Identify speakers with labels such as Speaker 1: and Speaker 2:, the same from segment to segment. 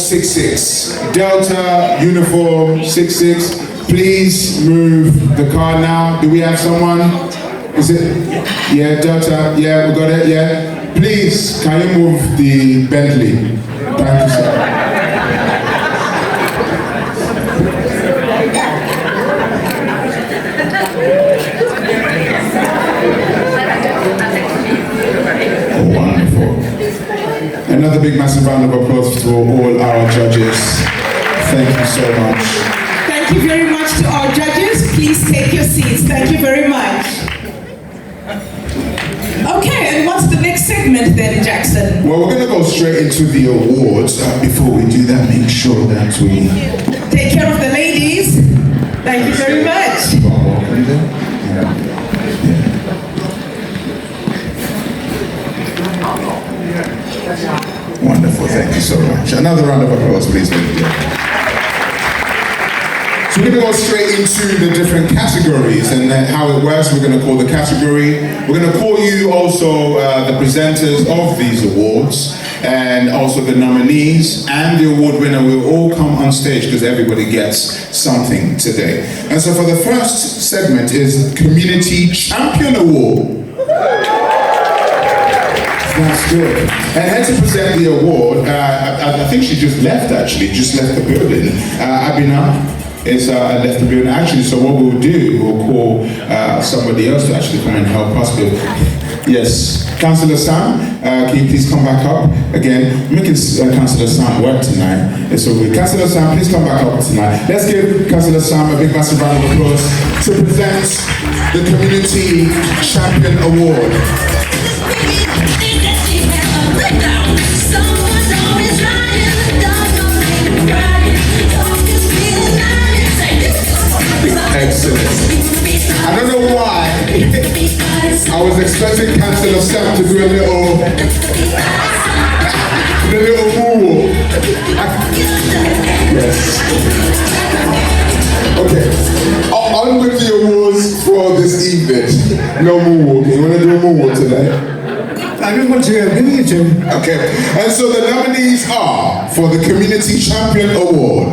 Speaker 1: 66. Delta Uniform 66. Please move the car now. Do we have someone? Is it? Yeah, Delta. Yeah, we got it. Yeah. Please, can you move the Bentley? Thank you, sir. Wonderful. Another big massive round of applause for all our judges. Thank you so much.
Speaker 2: Thank you very much to our judges. Please take your seats. Thank you very much. Okay, and what's the next segment then, Jackson?
Speaker 1: Well, we're going to go straight into the awards. Before we do that, make sure that we
Speaker 2: take care of the ladies. Thank you very much.
Speaker 1: Wonderful, thank you so much. Another round of applause, please. So we're going to go straight into the different categories and how it works. We're going to call the category. We're going to call you also the presenters of these awards and also the nominees and the award winner will all come on stage because everybody gets something today. And so for the first segment is Community Champion Award. That's good. And here to present the award, I think she just left actually, just left the building. Abina is left the building actually, so what we'll do, we'll call somebody else to actually come and help us with. Yes, Councillor Sam, can you please come back up again? Making Councillor Sam work tonight. It's okay. Councillor Sam, please come back up tonight. Let's give Councillor Sam a big massive round of applause to present the Community Champion Award. Excellent. I don't know why. I was expecting Councillor Sam to do a little woo. Yes. Okay. On with the awards for this evening. No moo. You want to do a moo tonight?
Speaker 3: I just want to give you two.
Speaker 1: Okay. And so the nominees are for the Community Champion Award.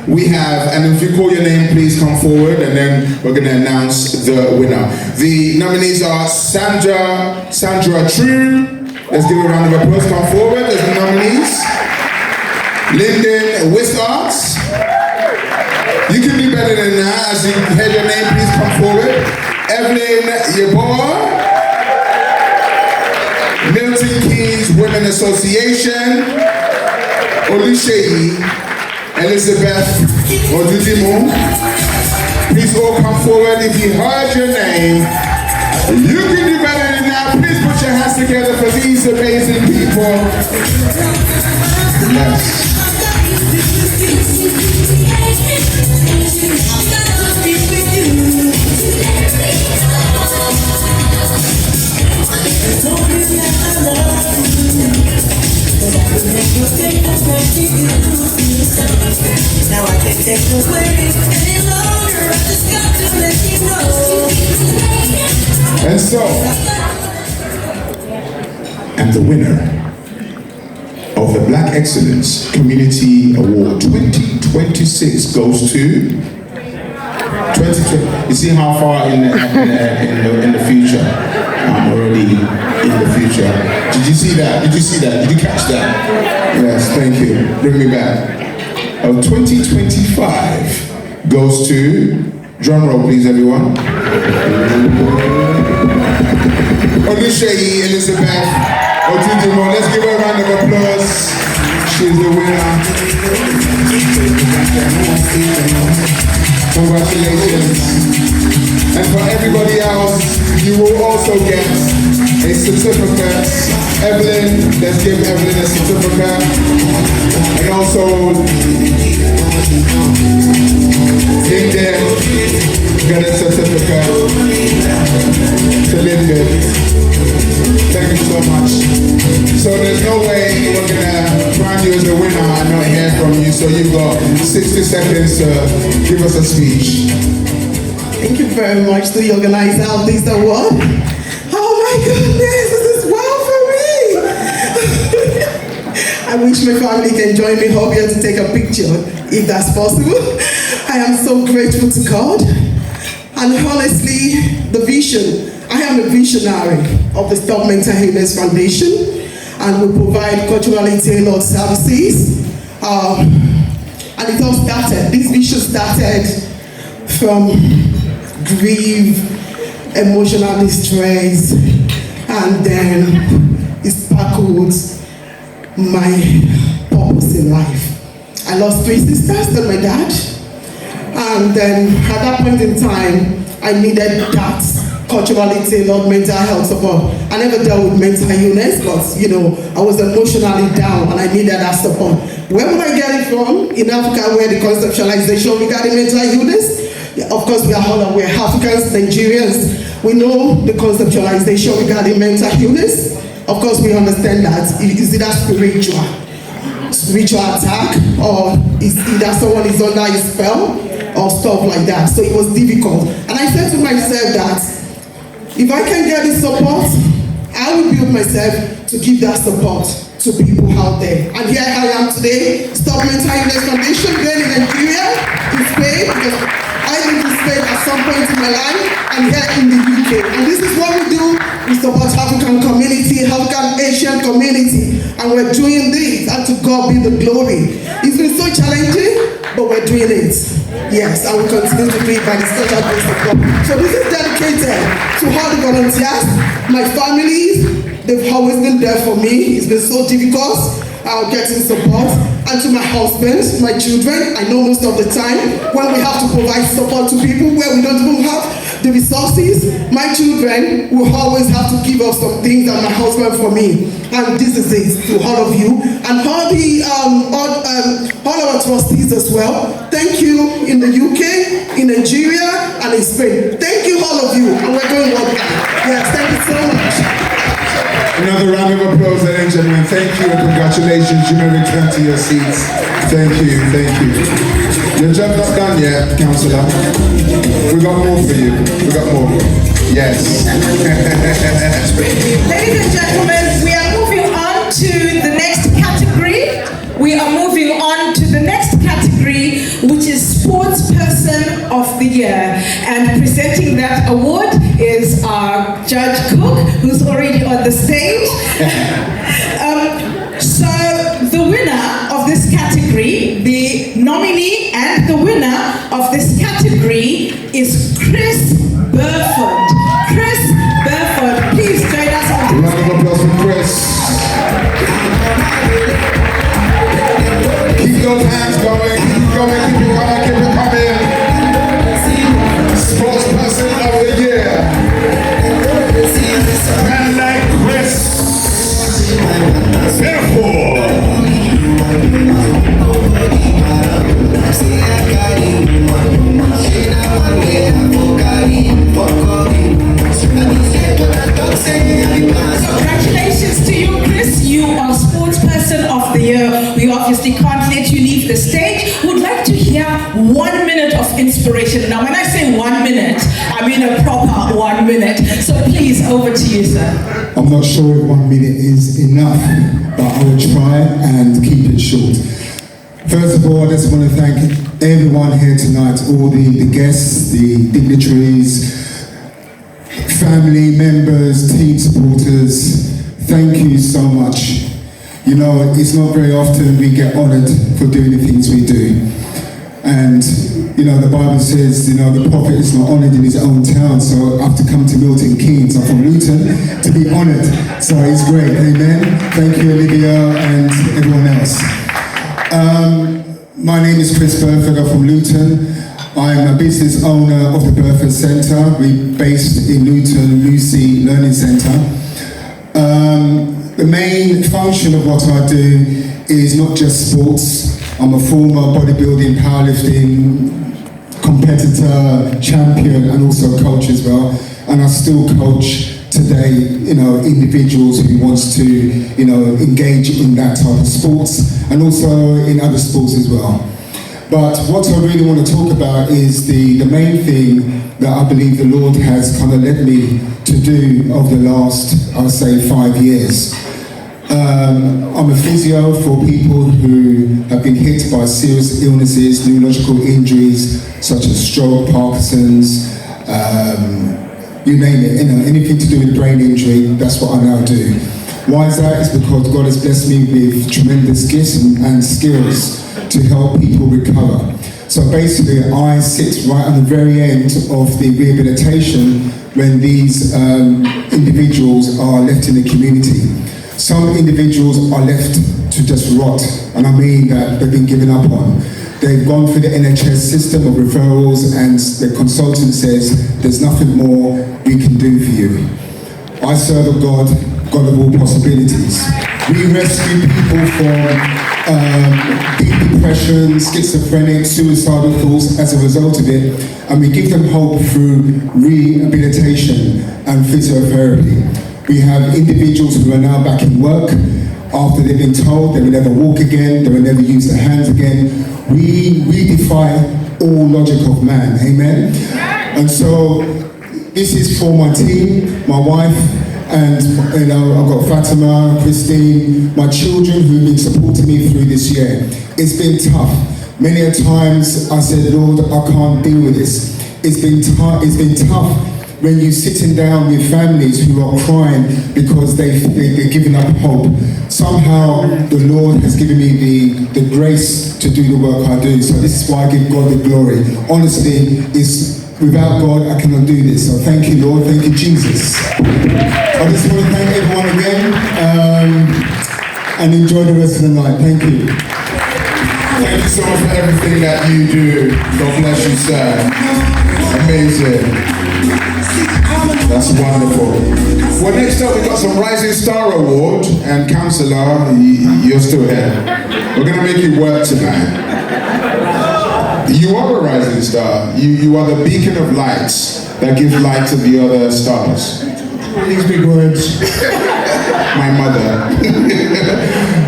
Speaker 1: We have, and if you call your name, please come forward, and then we're going to announce the winner. The nominees are Sandra True. Let's give a round of applause. Come forward as the nominees. Lyndon Wishart. You can do better than that. As you hear your name, please come forward. Evelyn Yeboah. Milton Keynes Women Association. Oluseyi Elizabeth Odudimo. Please all come forward. If you heard your name, you can do better than that. Please put your hands together for these amazing people. Yes.
Speaker 4: Now I can't take no waiting any longer. I just got to let you know.
Speaker 1: And so, and the winner of the Black Excellence Community Award 2026 goes to 2020. You see how far in the future? I'm already in the future. Did you see that? Did you see that? Did you catch that? Yes, thank you. Bring me back. 2025 goes to, drum roll please everyone. Oluseyi Elizabeth Odudimo. Let's give her a round of applause. She's the winner. Congratulations. And for everybody else, you will also get a certificate. Evelyn, let's give Evelyn a certificate. And also, Lyndon, get a certificate. To Lyndon. Thank you so much. So there's no way we're gonna crown you as the winner and not hear from you. So you've got 60 seconds to give us a speech.
Speaker 3: Thank you very much to the organizer of this award. Oh my goodness, this is wow for me. I wish my family can join me up here to take a picture, if that's possible. I am so grateful to God. And honestly, the vision, I am a visionary of the Stop Mental Illness Foundation, and we provide culturally tailored services. And it all started, this vision started from grief, emotional distress, and then it sparkled my purpose in life. I lost 3 sisters and my dad. And then at that point in time, I needed that culturally tailored mental health support. I never dealt with mental illness, but I was emotionally down and I needed that support. Where would I get it from? In Africa, where the conceptualization regarding mental illness, of course we are all aware, Africans, Nigerians, we know the conceptualization regarding mental illness. Of course we understand that it is either spiritual attack, or it's either someone is under a spell, or stuff like that. So it was difficult. And I said to myself that if I can get this support, I will build myself to give that support to people out there. And here I am today, Stop Mental Illness Foundation, then in Nigeria, in Spain, because I lived in Spain at some point in my life, and here in the UK. And this is what we do. We support African community, African Asian community, and we're doing this, and to God be the glory. It's been so challenging, but we're doing it. Yes, and we continue to do it by the special grace of God. So this is dedicated to all the volunteers, my family. They've always been there for me. It's been so difficult getting support. And to my husband, my children, I know most of the time when we have to provide support to people where we don't even have the resources, my children will always have to give up some things, and my husband for me. And this is it to all of you and all the all our trustees as well. Thank you in the UK, in Nigeria, and in Spain. Thank you all of you, and we're going one time. Yes, thank you so much.
Speaker 1: Another round of applause, ladies and gentlemen. Thank you and congratulations. You may return to your seats. Thank you, thank you. Your job's not done yet, Councillor. We got more for you. We got more. Yes.
Speaker 2: Ladies and gentlemen, we are moving on to the next category. We are moving on to the next category, which is Sports Person of the Year. And presenting that award is our Judge Cook, who's already on the stage. So the winner of this category, the nominee and the winner of this category is Chris Burford. Chris Burford, please join us on the
Speaker 1: round of applause for Chris. Keep those hands going, keep it going, keep it coming, keep it coming. Sports Person of the Year. Man like Chris. Therefore.
Speaker 2: Congratulations to you, Chris. You are Sports Person of the Year. We obviously can't let you leave the stage. Would like to hear 1 minute of inspiration. Now, when I say 1 minute, I mean a proper 1 minute. So please, over to you, sir.
Speaker 5: I'm not sure if 1 minute is enough, but I will try and keep it short. First of all, I just want to thank everyone here tonight, all the guests, the dignitaries, family members, team supporters. Thank you so much. You know, it's not very often we get honoured for doing the things we do. And, you know, the Bible says, you know, the prophet is not honoured in his own town, so I have to come to Milton Keynes. I'm from Luton to be honoured. So it's great, amen. Thank you, Olivia, and everyone else. My name is Chris Burford. I'm from Luton. I'm a business owner of the Burford Centre. We're based in Luton, Lucy Learning Centre. The main function of what I do is not just sports. I'm a former bodybuilding, powerlifting competitor, champion, and also coach as well. And I still coach today, you know, individuals who wants to, you know, engage in that type of sports, and also in other sports as well. But what I really want to talk about is the main thing that I believe the Lord has kind of led me to do over the last, I'd say, 5 years. I'm a physio for people who have been hit by serious illnesses, neurological injuries such as stroke, Parkinson's, you name it, anything to do with brain injury, that's what I now do. Why is that? It's because God has blessed me with tremendous gifts and skills to help people recover. So basically, I sit right on the very end of the rehabilitation when these individuals are left in the community. Some individuals are left to just rot, and I mean that they've been given up on. They've gone through the NHS system of referrals, and the consultant says, there's nothing more we can do for you. I serve a God of all possibilities. We rescue people from deep depression, schizophrenic, suicidal thoughts as a result of it, and we give them hope through rehabilitation and physiotherapy. We have individuals who are now back in work after they've been told they will never walk again, they will never use their hands again. We defy all logic of man, amen? And so this is for my team, my wife, and I've got Fatima, Christine, my children who've been supporting me through this year. It's been tough. Many a times I said, Lord, I can't deal with this. It's been tough when you're sitting down with families who are crying because they're giving up hope. Somehow the Lord has given me the grace to do the work I do. So this is why I give God the glory. Honestly, without God, I cannot do this. So thank you, Lord. Thank you, Jesus. I just want to thank everyone again and enjoy the rest of the night. Thank you.
Speaker 1: Thank you so much for everything that you do. God bless you, sir. Amazing. That's wonderful. Well, next up, we've got some Rising Star Award, and Councillor, you're still here. We're going to make you work tonight. You are a rising star. You are the beacon of lights that gives light to the other stars. These big words. My mother.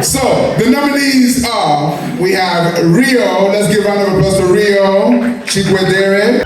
Speaker 1: So, the nominees are, we have Rio. Let's give a round of applause to Rio Chikwedere.